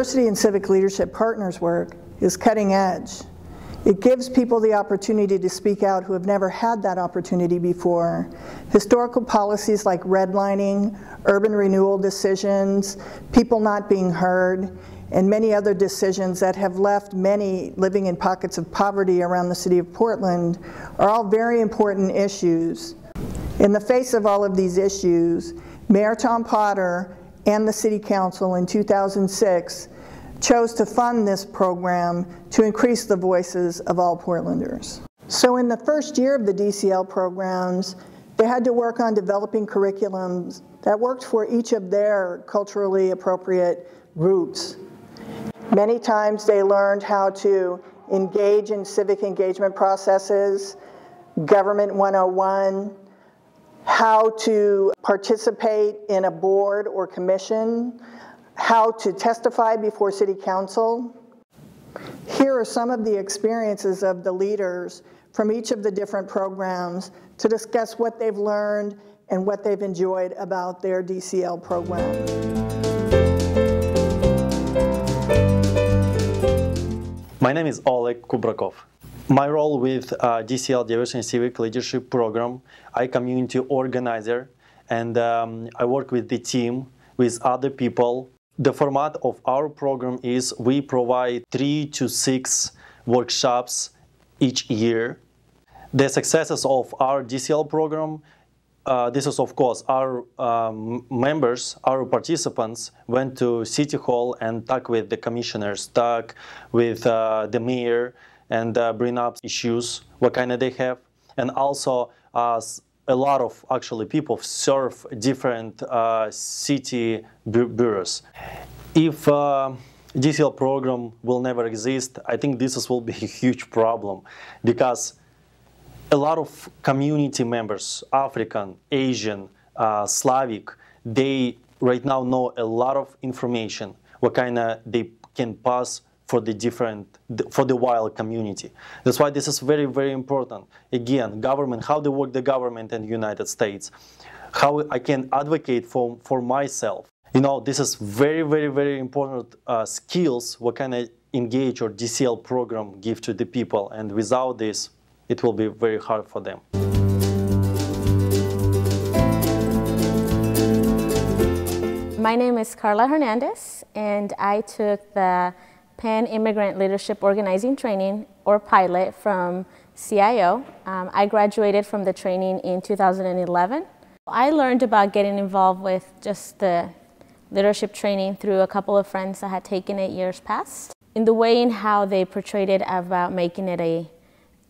Diversity and Civic Leadership Partners work is cutting edge. It gives people the opportunity to speak out who have never had that opportunity before. Historical policies like redlining, urban renewal decisions, people not being heard, and many other decisions that have left many living in pockets of poverty around the city of Portland are all very important issues. In the face of all of these issues, Mayor Tom Potter and the City Council in 2006 chose to fund this program to increase the voices of all Portlanders. So in the first year of the DCL programs, they had to work on developing curriculums that worked for each of their culturally appropriate groups. Many times they learned how to engage in civic engagement processes, Government 101, how to participate in a board or commission, how to testify before City Council. Here are some of the experiences of the leaders from each of the different programs to discuss what they've learned and what they've enjoyed about their DCL program. My name is Oleg Kubrakov. My role with DCL Diversity and Civic Leadership Program, I'm a community organizer, and I work with the team, with other people. The format of our program is we provide 3 to 6 workshops each year. The successes of our DCL program, this is of course our members, our participants went to City Hall and talk with the commissioners, talk with the mayor, and bring up issues, what kind of they have. And also a lot of actually people serve different city bureaus. If DCL program will never exist, I think this will be a huge problem, because a lot of community members, African, Asian, Slavic, they right now know a lot of information, what kind of they can pass for the wild community. That's why this is very, very important. Again, government, how they work the government in the United States, how I can advocate for myself. You know, this is very, very, very important skills, what can I engage or DCL program give to the people, and without this, it will be very hard for them. My name is Carla Hernandez, and I took the Pan Immigrant Leadership Organizing Training, or pilot, from CIO. I graduated from the training in 2011. I learned about getting involved with just the leadership training through a couple of friends that had taken it years past. In the way in how they portrayed it about making it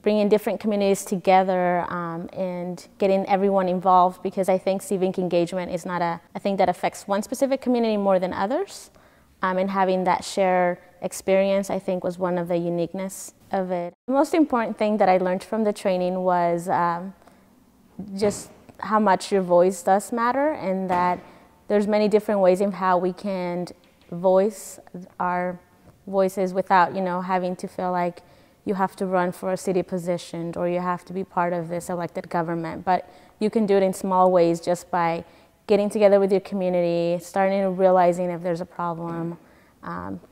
bringing different communities together and getting everyone involved, because I think civic engagement is not a thing that affects one specific community more than others. And having that shared experience, I think, was one of the uniqueness of it. The most important thing that I learned from the training was just how much your voice does matter, and that there's many different ways in how we can voice our voices without, having to feel like you have to run for a city position or you have to be part of this elected government. But you can do it in small ways, just by getting together with your community, starting to realizing if there's a problem,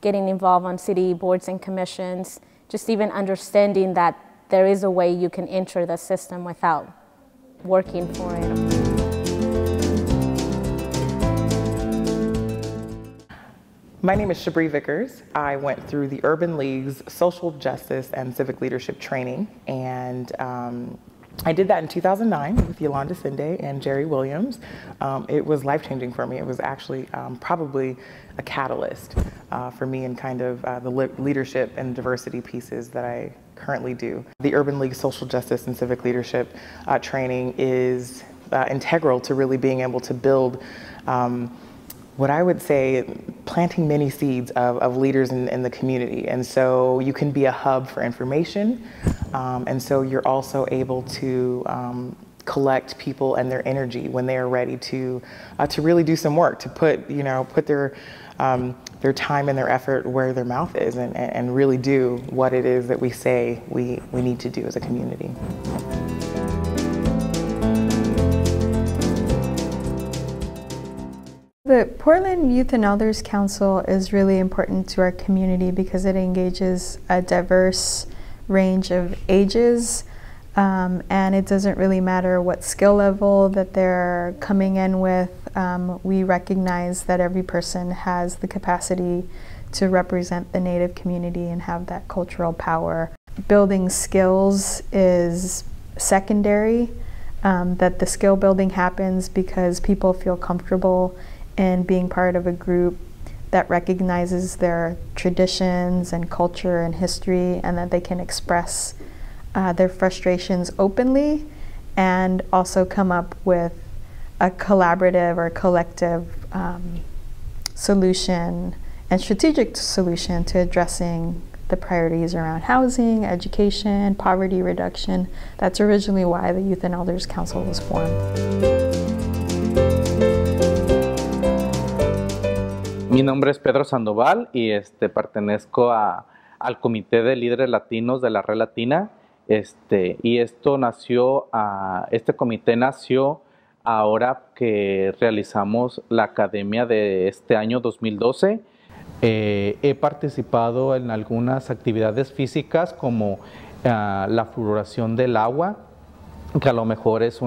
getting involved on city boards and commissions, just even understanding that there is a way you can enter the system without working for it. My name is Shabri Vickers. I went through the Urban League's Social Justice and Civic Leadership Training, and I did that in 2009 with Yolanda Sinde and Jerry Williams. It was life-changing for me. It was actually probably a catalyst for me in kind of the leadership and diversity pieces that I currently do. The Urban League Social Justice and Civic Leadership Training is integral to really being able to build what I would say, planting many seeds of leaders in the community. And so you can be a hub for information, and so you're also able to collect people and their energy when they are ready to really do some work, to put their time and their effort where their mouth is, and really do what it is that we say we need to do as a community. The Portland Youth and Elders Council is really important to our community because it engages a diverse range of ages, and it doesn't really matter what skill level that they're coming in with. We recognize that every person has the capacity to represent the Native community and have that cultural power. Building skills is secondary, that the skill building happens because people feel comfortable in being part of a group that recognizes their traditions and culture and history, and that they can express their frustrations openly and also come up with a collaborative or collective solution and strategic solution to addressing the priorities around housing, education, poverty reduction. That's originally why the Youth and Elders Council was formed. Mi nombre es Pedro Sandoval y pertenezco al Comité de Líderes Latinos de la Red Latina. Y esto nació, este comité nació ahora que realizamos la academia de este año 2012. He participado en algunas actividades físicas como la fluoración del agua, que a lo mejor es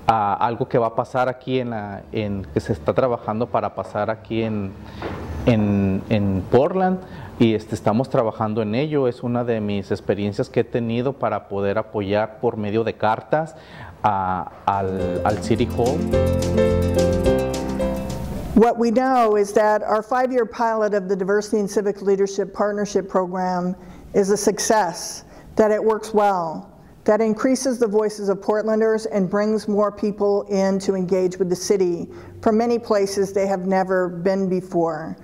algo que va a pasar aquí que se está trabajando para pasar aquí en Portland, y estamos trabajando en ello. Es una de mis experiencias que he tenido para poder apoyar por medio de cartas al City Hall. What we know is that our 5-year pilot of the Diversity and Civic Leadership Partnership Program is a success, that it works well, that increases the voices of Portlanders and brings more people in to engage with the city from many places they have never been before.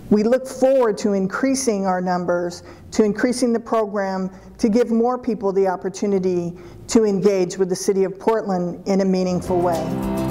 We look forward to increasing our numbers, to increasing the program, to give more people the opportunity to engage with the city of Portland in a meaningful way.